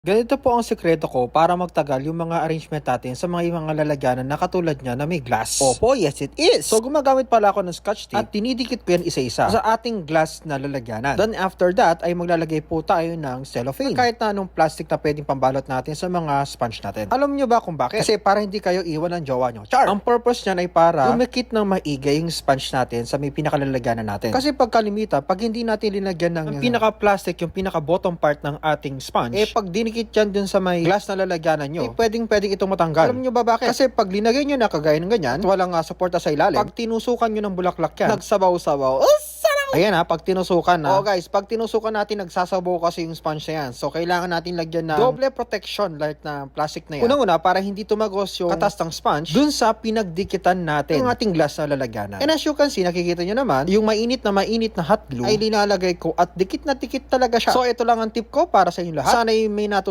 Ganito po ang sekreto ko para magtagal yung mga arrangement natin sa mga lalagyanan na katulad niya na may glass. Opo, yes it is. So gumagamit pala ako ng scotch tape at dinidikit ko yan isa-isa sa ating glass na lalagyanan. Then after that ay maglalagay po tayo ng cellophane. Kahit na anong plastic na pwedeng pambalot natin sa mga sponge natin. Alam nyo ba kung bakit? Kasi para hindi kayo iwan ng jowa nyo. Char! Ang purpose niyan ay para dumikit ng maigay yung sponge natin sa may pinakalalagyanan natin. Kasi pagkalimita, pag hindi natin linagyan ng pinaka-plastic, yung pinaka-bottom part ng ating sponge, pag dinikit yan dun sa may glass na lalagyanan nyo, pwedeng itong matanggal. Alam nyo ba bakit? Kasi pag linagay nyo na kagaya ng ganyan, walang suporta sa ilalim, pag tinusukan nyo ng bulaklak yan, nagsabaw-sabaw. Ayan pag tinusukan na. Guys, pag tinusukan natin, nagsasabaw kasi yung sponge na yan. So, kailangan natin lagyan ng doble protection like na plastic na yan. Unang-una, para hindi tumagos yung katas ng sponge dun sa pinagdikitan natin yung ating glass na lalagyanan. And as you can see, nakikita nyo naman, yung mainit na hot glue ay linalagay ko at dikit na dikit talaga siya. So, ito lang ang tip ko para sa inyo lahat. Sana'y may natutunan